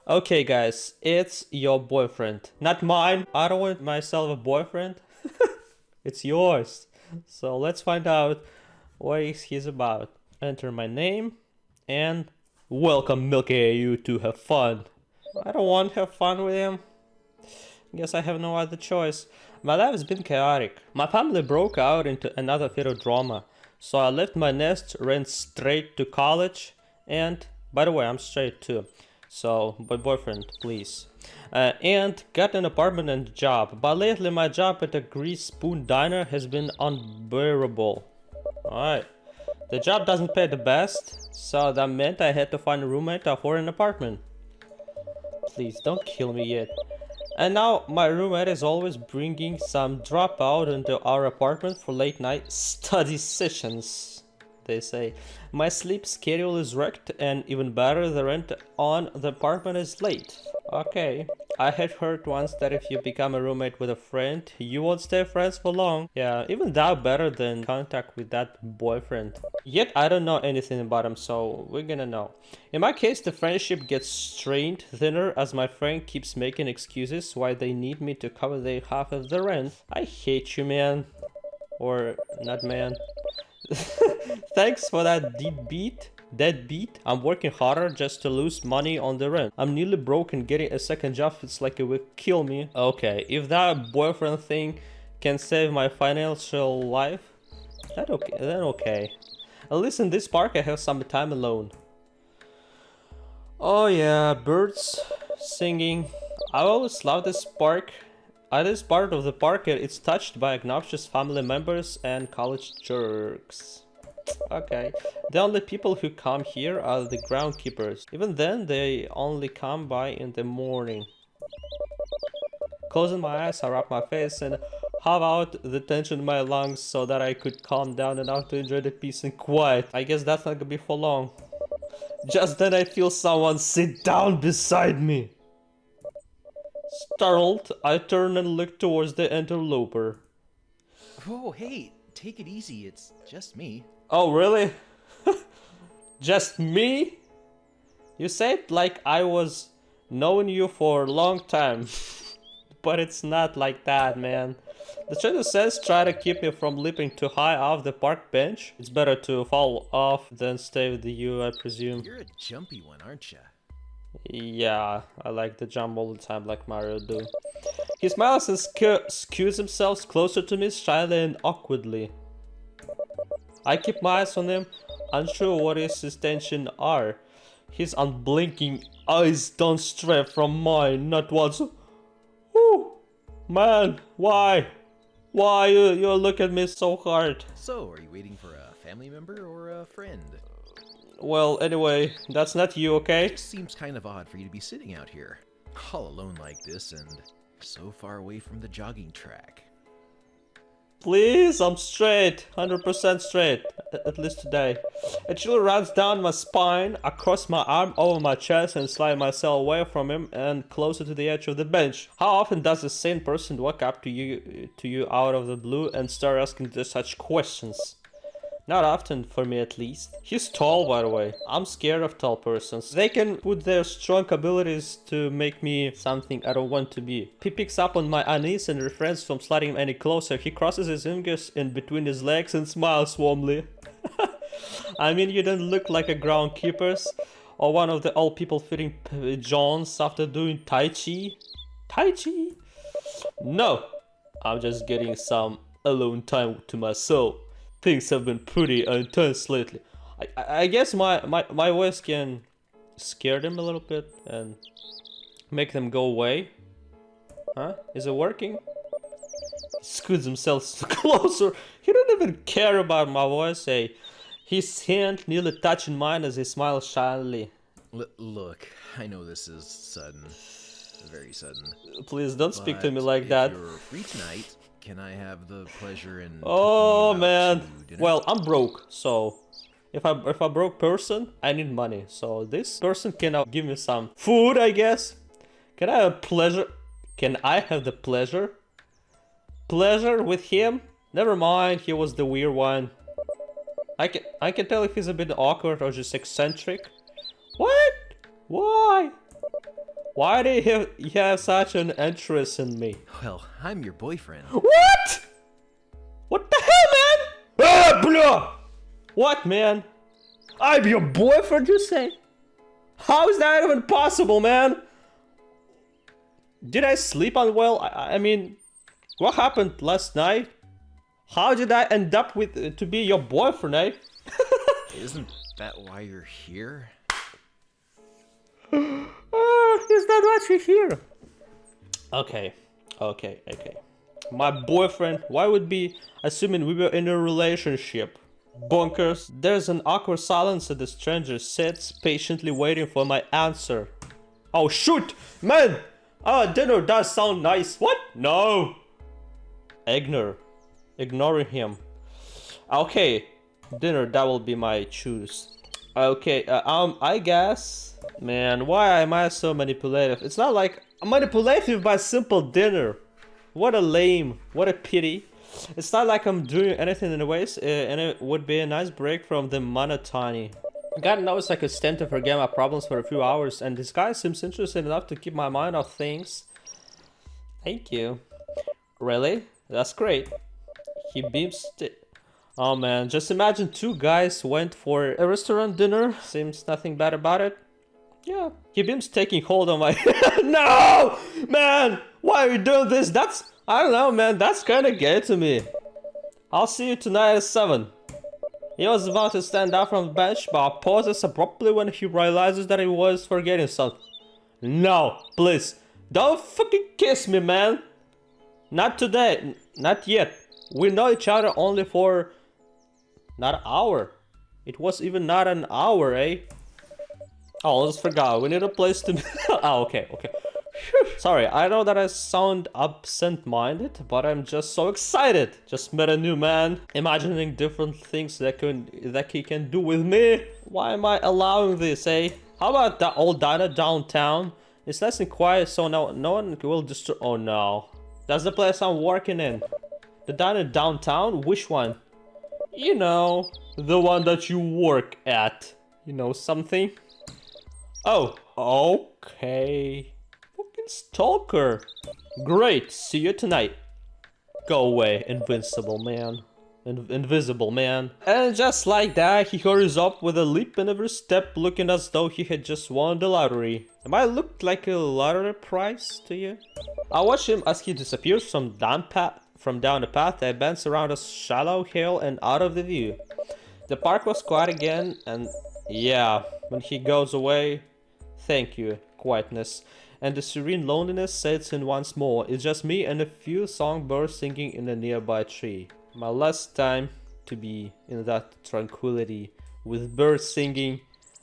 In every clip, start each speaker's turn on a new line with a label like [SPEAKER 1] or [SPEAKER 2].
[SPEAKER 1] Okay guys, it's your boyfriend. Not mine. I don't want myself a boyfriend. It's yours. So let's find out what he's about. Enter my name and welcome Milky you to have fun. I don't want to have fun with him. Guess I have no other choice. My life has been chaotic. My family broke out into another fatal drama. So I left my nest, ran straight to college, and by the way, I'm straight too. So, but boyfriend, please. And got an apartment and job. But lately, my job at a Grease Spoon Diner has been unbearable. Alright. The job doesn't pay the best, so that meant I had to find a roommate for an apartment. Please, don't kill me yet. And now my roommate is always bringing some dropout into our apartment for late night study sessions. They say my sleep schedule is wrecked, and even better, the rent on the apartment is late. Okay, I had heard once that if you become a roommate with a friend, you won't stay friends for long. Yeah, even that better than contact with that boyfriend. Yet I don't know anything about him, so we're gonna know. In my case, the friendship gets strained thinner as my friend keeps making excuses why they need me to cover their half of the rent. I hate you, man. Or not, man. Thanks for that dead beat. I'm working harder just to lose money on the rent. I'm nearly broke and getting a second job feels like it will kill me. Okay, if that boyfriend thing can save my financial life, then okay. At least in this park I have some time alone. Oh yeah, birds singing. I always love this park. This part of the park, it's touched by obnoxious family members and college jerks. Okay, the only people who come here are the groundkeepers. Even then, they only come by in the morning. Closing my eyes, I wrap my face and have out the tension in my lungs so that I could calm down enough to enjoy the peace and quiet. I guess that's not gonna be for long. Just then I feel someone sit down beside me. Startled, I turn and look towards the interloper.
[SPEAKER 2] Oh, hey, take it easy. It's just me.
[SPEAKER 1] Oh, really? Just me? You say it like I was knowing you for a long time. But it's not like that, man. The trainer says try to keep me from leaping too high off the park bench. It's better to fall off than stay with you, I presume.
[SPEAKER 2] You're a jumpy one, aren't you?
[SPEAKER 1] Yeah, I like to jump all the time like Mario do. He smiles and skews himself closer to me shyly and awkwardly. I keep my eyes on him, unsure what his intentions are. His unblinking eyes don't stray from mine, not once. Whew! Man, why? Why you look at me so hard?
[SPEAKER 2] So, are you waiting for a family member or a friend?
[SPEAKER 1] Well, anyway, that's not you, okay?
[SPEAKER 2] It seems kind of odd for you to be sitting out here, all alone like this and so far away from the jogging track.
[SPEAKER 1] Please, I'm straight, 100% straight, at least today. A chill runs down my spine, across my arm, over my chest, and slide myself away from him and closer to the edge of the bench. How often does the same person walk up to you out of the blue and start asking such questions? Not often, for me at least. He's tall, by the way. I'm scared of tall persons. They can put their strong abilities to make me something I don't want to be. He picks up on my unease and refrains from sliding any closer. He crosses his fingers in between his legs and smiles warmly. I mean, you don't look like a groundkeepers or one of the old people fitting Johns after doing Tai Chi. Tai Chi? No, I'm just getting some alone time to myself. Things have been pretty intense lately. I guess my voice can scare them a little bit and make them go away. Huh? Is it working? He scoots himself closer. He don't even care about my voice. Hey, his hand nearly touching mine as he smiles shyly.
[SPEAKER 2] Look, I know this is sudden. Very sudden.
[SPEAKER 1] Please don't speak to me
[SPEAKER 2] But
[SPEAKER 1] like that.
[SPEAKER 2] if you're free tonight, can I have the pleasure in
[SPEAKER 1] Oh
[SPEAKER 2] taking you out
[SPEAKER 1] man.
[SPEAKER 2] to dinner?
[SPEAKER 1] Well, I'm broke, so if a broke person, I need money. So this person can give me some food, I guess. Can I have pleasure? Can I have the pleasure? Pleasure with him? Never mind, he was the weird one. I can tell if he's a bit awkward or just eccentric. What? Why? Why do you have such an interest in me?
[SPEAKER 2] Well, I'm your boyfriend.
[SPEAKER 1] What? What the hell, man? Ah, blah! What, man? I'm your boyfriend, you say? How is that even possible, man? Did I sleep unwell? I mean, what happened last night? How did I end up with to be your boyfriend, eh?
[SPEAKER 2] Isn't that why you're here?
[SPEAKER 1] Is that what you hear? Okay. My boyfriend, why would be assuming we were in a relationship? Bonkers. There's an awkward silence as the stranger sits, patiently waiting for my answer. Oh shoot! Man! Dinner does sound nice. What? No! Ignoring him. Okay. Dinner, that will be my choose. Okay, I guess. Man, why am I so manipulative? It's not like I'm manipulative by simple dinner. What a lame, what a pity. It's not like I'm doing anything in the ways, and it would be a nice break from the monotony. God knows I could stand to forget my problems for a few hours, and this guy seems interested enough to keep my mind off things. Thank you. Really? That's great. He beams. Oh man, just imagine two guys went for a restaurant dinner. Seems nothing bad about it. Yeah, he beams taking hold of my. No! Man! Why are you doing this? I don't know, man. That's kinda gay to me. I'll see you tonight at 7. He was about to stand up from the bench, but pauses abruptly when he realizes that he was forgetting something. No, please. Don't fucking kiss me, man. Not today. Not yet. We know each other only for... not an hour. It was even not an hour, eh? Oh, I just forgot. We need a place to... Oh, okay. Sorry, I know that I sound absent-minded, but I'm just so excited. Just met a new man, imagining different things that he can do with me. Why am I allowing this, eh? How about that old diner downtown? It's nice and quiet, so no one will disturb... Oh no. That's the place I'm working in. The diner downtown? Which one? You know, the one that you work at. You know something? Oh, okay. Fucking stalker. Great, see you tonight. Go away, invincible man. Invisible man. And just like that, he hurries up with a leap in every step, looking as though he had just won the lottery. Am I looked like a lottery prize to you? I watch him as he disappears from down the path that bends around a shallow hill and out of the view. The park was quiet again, and yeah, when he goes away, thank you, quietness. And the serene loneliness sets in once more. It's just me and a few songbirds singing in a nearby tree. My last time to be in that tranquility with birds singing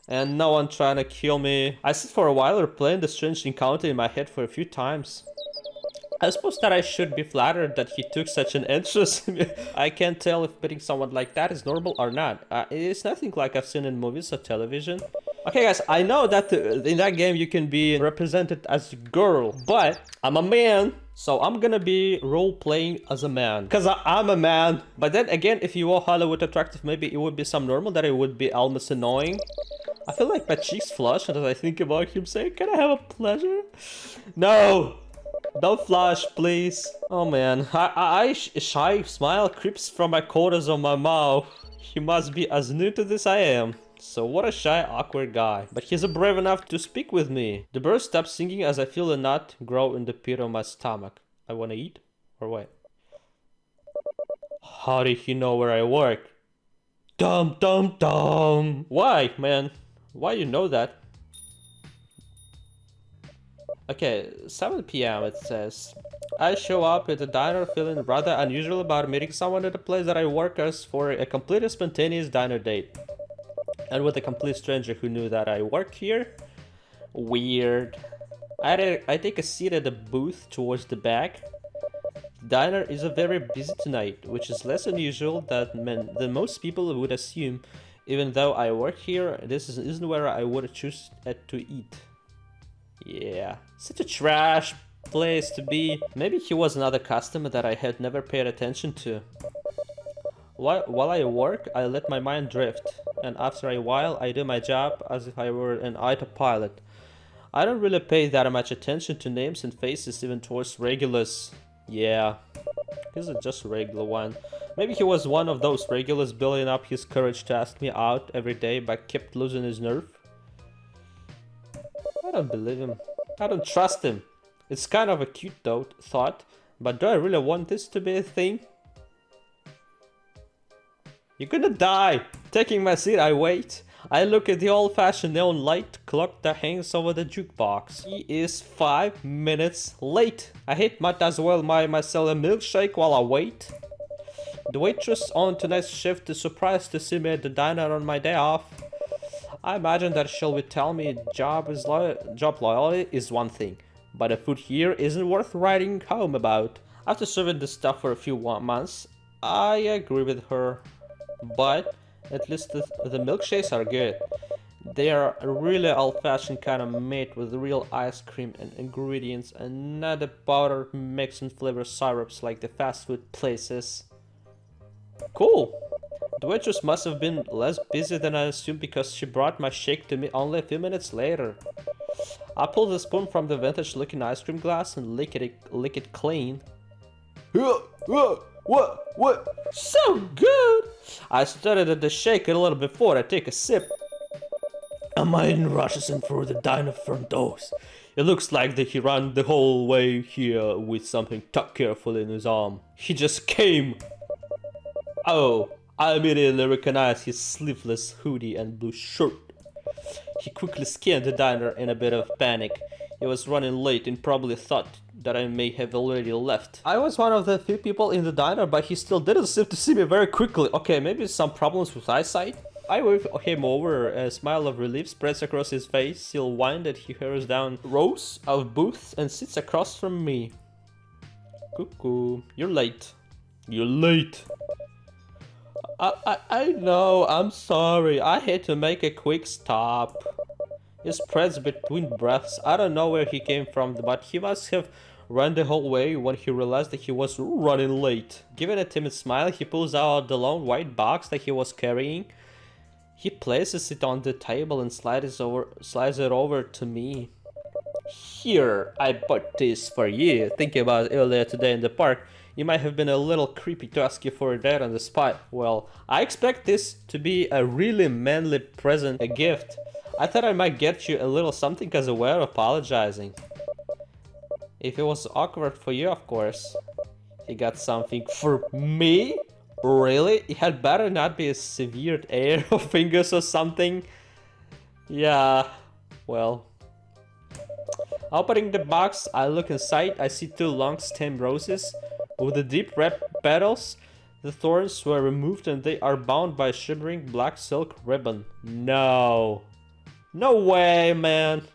[SPEAKER 1] and no one trying to kill me. I sit for a while replaying the strange encounter in my head for a few times. I suppose that I should be flattered that he took such an interest in me. I can't tell if meeting someone like that is normal or not. It's nothing like I've seen in movies or television. Okay guys, I know that in that game you can be represented as a girl, but I'm a man, so I'm gonna be role-playing as a man. Cause I'm a man. But then again, if you are Hollywood attractive, maybe it would be some normal that it would be almost annoying. I feel like my cheeks flush as I think about him saying, can I have a pleasure? No! Don't flush, please. Oh man, a shy smile creeps from my corners of my mouth. He must be as new to this I am. So what a shy, awkward guy. But he's brave enough to speak with me. The bird stops singing as I feel a knot grow in the pit of my stomach. I wanna eat? Or what? How did he know where I work? Dum dum dum! Why, man? Why you know that? Okay, 7 p.m. it says. I show up at the diner feeling rather unusual about meeting someone at the place that I work as for a completely spontaneous diner date. And with a complete stranger who knew that I work here? Weird. I take a seat at the booth towards the back. The diner is very busy tonight, which is less unusual than most people would assume. Even though I work here, this isn't where I would choose to eat. Yeah, such a trash place to be. Maybe he was another customer that I had never paid attention to. While I work, I let my mind drift, and after a while, I do my job as if I were an autopilot. I don't really pay that much attention to names and faces, even towards regulars. Yeah, he's just a regular one. Maybe he was one of those regulars building up his courage to ask me out every day but kept losing his nerve. I don't believe him. I don't trust him. It's kind of a cute thought, but do I really want this to be a thing? You're gonna die! Taking my seat, I wait. I look at the old-fashioned neon light clock that hangs over the jukebox. He is 5 minutes late. I hate might as well buy myself a milkshake while I wait. The waitress on tonight's shift is surprised to see me at the diner on my day off. I imagine that she will tell me job loyalty is one thing, but the food here isn't worth writing home about. After serving this stuff for a few months, I agree with her. But at least the milkshakes are good. They are really old-fashioned kind of made with real ice cream and ingredients and not the powdered mix and flavor syrups like the fast food places. Cool! The waitress must have been less busy than I assumed because she brought my shake to me only a few minutes later. I pulled the spoon from the vintage-looking ice cream glass and lick it clean. What? So good! I started at the shake a little before I take a sip. A man rushes in through the diner front doors. It looks like that he ran the whole way here with something tucked carefully in his arm. He just came. Oh, I immediately recognized his sleeveless hoodie and blue shirt. He quickly scanned the diner in a bit of panic. He was running late and probably thought that I may have already left. I was one of the few people in the diner, but he still didn't seem to see me very quickly. Okay, maybe some problems with eyesight? I wave him over, a smile of relief spreads across his face. He'll whine that he hurries down rows of booths and sits across from me. Cuckoo, you're late. You're late. I know, I'm sorry. I had to make a quick stop. He spreads between breaths. I don't know where he came from, but he must have run the whole way when he realized that he was running late. Giving a timid smile, he pulls out the long white box that he was carrying. He places it on the table and slides it over to me. Here, I bought this for you. Thinking about it earlier today in the park, it might have been a little creepy to ask you for that on the spot. Well, I expect this to be a really manly present, a gift. I thought I might get you a little something as a way of apologizing. If it was awkward for you, of course. You got something for me? Really? It had better not be a severed air of fingers or something. Yeah, well. Opening the box, I look inside. I see 2 long stem roses with the deep red petals. The thorns were removed and they are bound by a shimmering black silk ribbon. No. No way, man.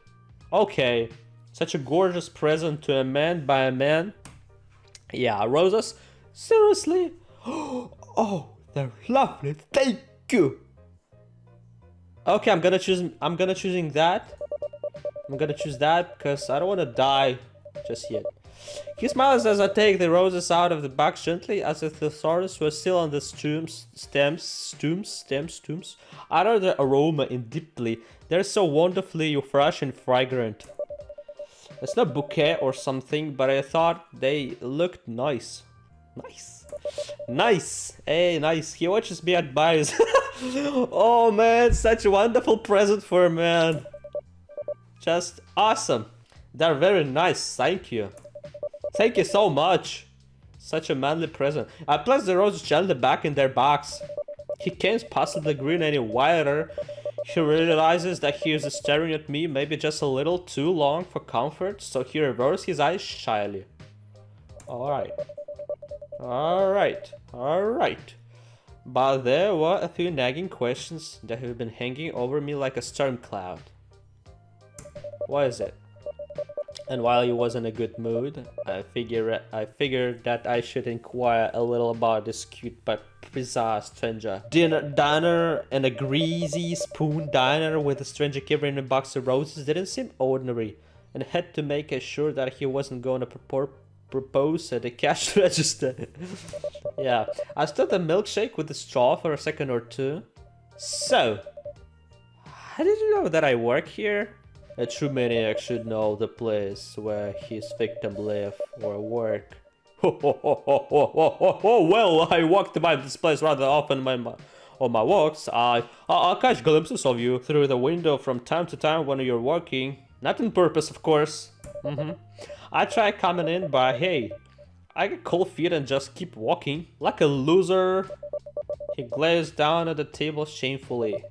[SPEAKER 1] Okay. Such a gorgeous present to a man by a man. Yeah, roses? Seriously? Oh, they're lovely. Thank you. Okay, I'm gonna choose that. I'm gonna choose that because I don't want to die just yet. He smiles as I take the roses out of the box gently, as if the thorns were still on the stems. I know the aroma in deeply. They're so wonderfully fresh and fragrant. It's not bouquet or something, but I thought they looked nice. Nice. Hey, nice. He watches me advise. Oh man, such a wonderful present for a man. Just awesome. They're very nice. Thank you. Thank you so much. Such a manly present. I place the roses gently back in their box. He can't possibly grin any wider. He realizes that he is staring at me maybe just a little too long for comfort, so he reverses his eyes shyly. Alright. But there were a few nagging questions that have been hanging over me like a storm cloud. What is it? And while he was in a good mood, I figured that I should inquire a little about this cute but bizarre stranger. Diner and a greasy spoon diner with a stranger carrying a box of roses didn't seem ordinary, and had to make sure that he wasn't going to propose at the cash register. Yeah, I stirred the milkshake with a straw for a second or two. So, how did you know that I work here? A true maniac should know the place where his victim live or work. Well, I walked by this place rather often on my walks. I'll catch glimpses of you through the window from time to time when you're working. Not on purpose, of course. I try coming in, but hey, I get cold feet and just keep walking. Like a loser. He glares down at the table shamefully.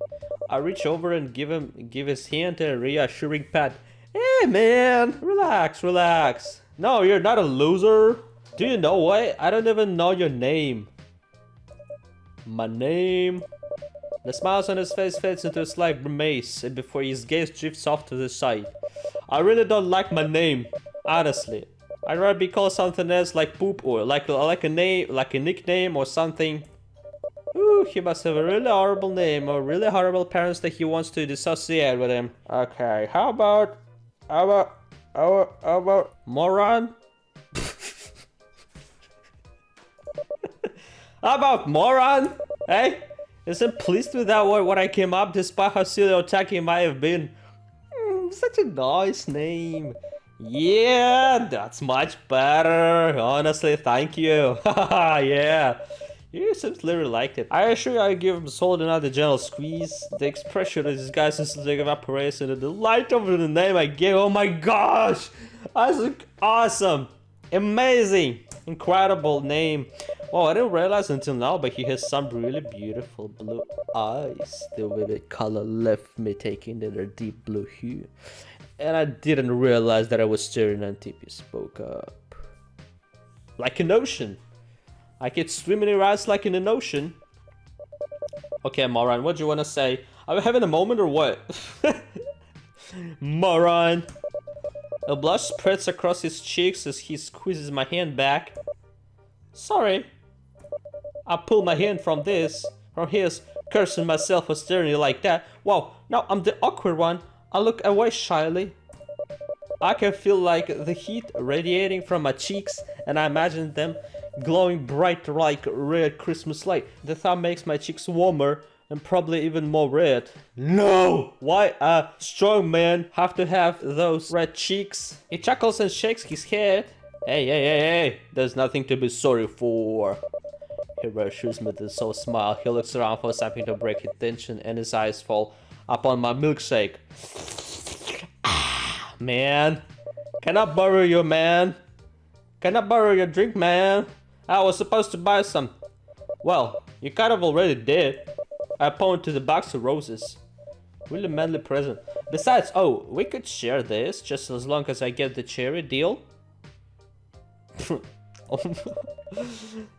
[SPEAKER 1] I reach over and give his hand a reassuring pat. Hey man, relax, relax. No, you're not a loser. Do you know what? I don't even know your name. My name? The smiles on his face fades into a slight grimace before his gaze drifts off to the side. I really don't like my name, honestly. I'd rather be called something else like poop or like a name, like a nickname or something. Ooh, he must have a really horrible name or really horrible parents that he wants to dissociate with him. Okay, how about Moron? How about Moron? Hey? Isn't pleased with that what I came up despite how silly or tacky it might have been. Such a nice name. Yeah, that's much better. Honestly, thank you. Yeah. You simply really liked it. I assure you I give him solid another gentle squeeze. The expression of this guy's instantly evaporates and the delight of the name I gave. Oh my gosh! That's awesome! Amazing! Incredible name. Well, I didn't realize until now, but he has some really beautiful blue eyes. The vivid color left me taking in their deep blue hue. And I didn't realize that I was staring until he spoke up. Like an ocean. I could swim in your eyes like in an ocean. Okay, Moron, what do you want to say? Are we having a moment or what? Moron. A blush spreads across his cheeks as he squeezes my hand back. Sorry. I pull my hand from his, cursing myself for staring at you like that. Wow, now I'm the awkward one. I look away shyly. I can feel like the heat radiating from my cheeks, and I imagine them glowing bright like red Christmas light. The thought makes my cheeks warmer and probably even more red. No! Why a strong man have to have those red cheeks? He chuckles and shakes his head. Hey, there's nothing to be sorry for. He reassures me with a soft smile. He looks around for something to break his tension and his eyes fall upon my milkshake. Man, can I borrow your man? Can I borrow your drink, man? I was supposed to buy some. Well, you kind of already did. I point to the box of roses. Really manly present. Besides, oh, we could share this just as long as I get the cherry deal.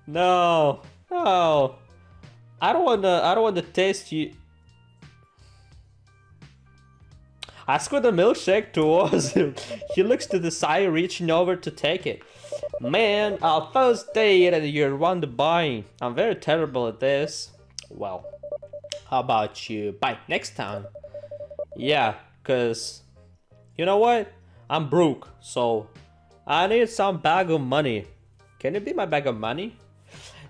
[SPEAKER 1] No. I don't wanna taste you. I squirt the milkshake towards him. He looks to the side, reaching over to take it. Man, our first date and you're one to buying. I'm very terrible at this. Well, how about you buy next time? Yeah, cause you know what? I'm broke, so I need some bag of money. Can you be my bag of money?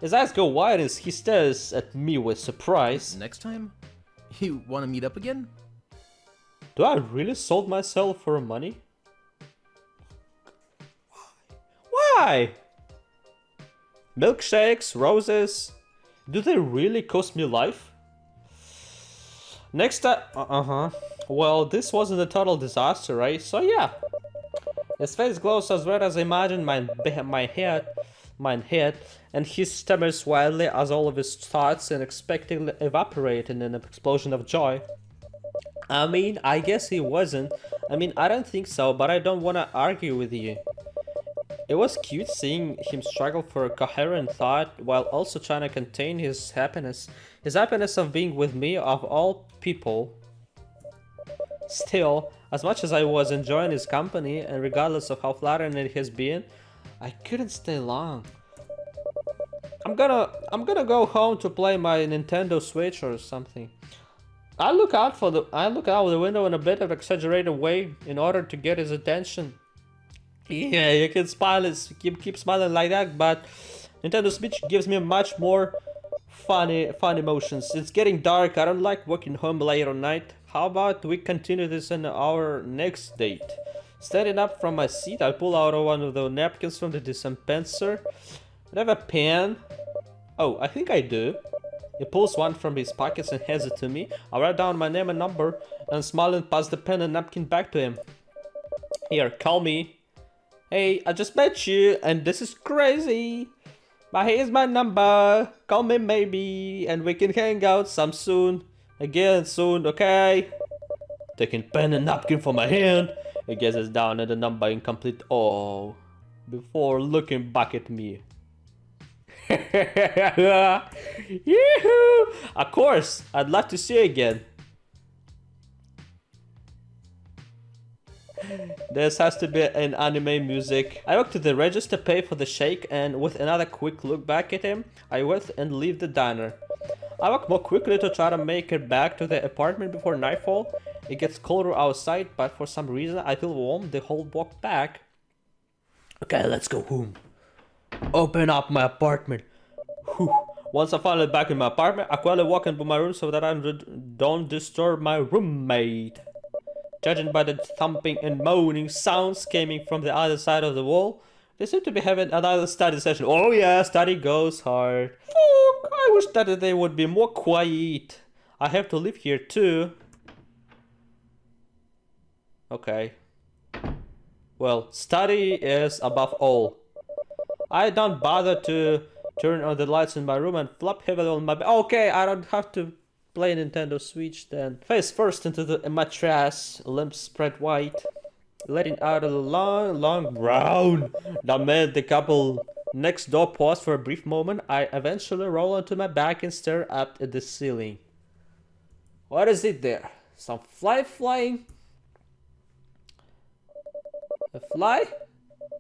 [SPEAKER 1] His eyes go wide as he stares at me with surprise.
[SPEAKER 2] Next time? You want to meet up again?
[SPEAKER 1] Do I really sold myself for money? Why? Milkshakes, roses, do they really cost me life? Next time, well, this wasn't a total disaster, right? So yeah. His face glows as red as I imagined my head, and he stammers wildly as all of his thoughts unexpectedly evaporate in an explosion of joy. I mean, I guess he wasn't. I mean, I don't think so, but I don't want to argue with you. It was cute seeing him struggle for a coherent thought while also trying to contain his happiness. His happiness of being with me, of all people. Still, as much as I was enjoying his company, and regardless of how flattering it has been, I couldn't stay long. I'm gonna go home to play my Nintendo Switch or something. I look out the window in a bit of exaggerated way in order to get his attention. Yeah, you can smile, keep smiling like that, but Nintendo Switch gives me much more fun emotions. It's getting dark. I don't like walking home late at night. how about we continue this in our next date? Standing up from my seat, I pull out one of the napkins from the dispenser. I have a pen. Oh, I think I do. He pulls one from his pockets and hands it to me. I write down my name and number and smile and pass the pen and napkin back to him. Here, call me. Hey, I just met you and this is crazy. But here's my number. Call me maybe and we can hang out some soon. Again soon, okay? Taking pen and napkin from my hand. He gazes down at the number in complete awe before looking back at me. Yoo-hoo! Of course, I'd love to see you again. This has to be an anime music. I walk to the register, pay for the shake, and with another quick look back at him, I went and leave the diner. I walk more quickly to try to make it back to the apartment before nightfall. It gets colder outside, but for some reason I feel warm the whole walk back. Okay, let's go home. Open up my apartment. Whew. Once I'm finally back in my apartment, I quietly walk into my room so that I don't disturb my roommate. Judging by the thumping and moaning sounds coming from the other side of the wall, they seem to be having another study session. Oh yeah, study goes hard. Fuck, I wish that they would be more quiet. I have to live here too. Okay. Well, study is above all. I don't bother to turn on the lights in my room and flop heavily on my bed. Okay, I don't have to play Nintendo Switch then. Face first into the mattress, limbs spread wide, letting out a long groan that made the couple next door pause for a brief moment. I eventually roll onto my back and stare up at the ceiling. What is it there? Some fly flying? A fly?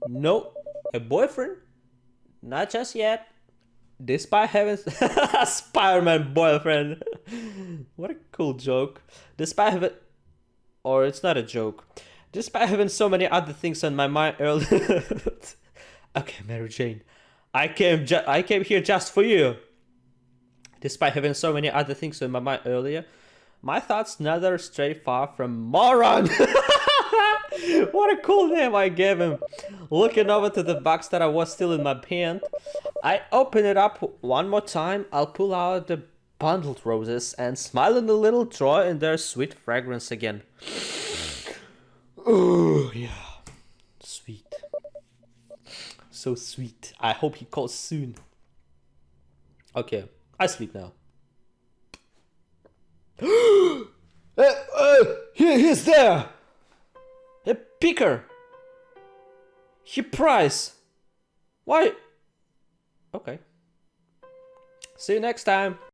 [SPEAKER 1] No. A boyfriend? Not just yet. Despite having a Spider-Man boyfriend. What a cool joke. Despite having... Or it's not a joke. Despite having so many other things on my mind earlier... Okay, Mary Jane. I came here just for you. Despite having so many other things on my mind earlier, my thoughts neither stray far from Moron. What a cool name I gave him. Looking over to the box that I was still in my hand, I open it up one more time. I'll pull out the bundled roses and smile in the little drawer in their sweet fragrance again. Oh yeah, sweet. So sweet. I hope he calls soon. Okay, I sleep now. He's there! A picker! He price! Why? Okay. See you next time.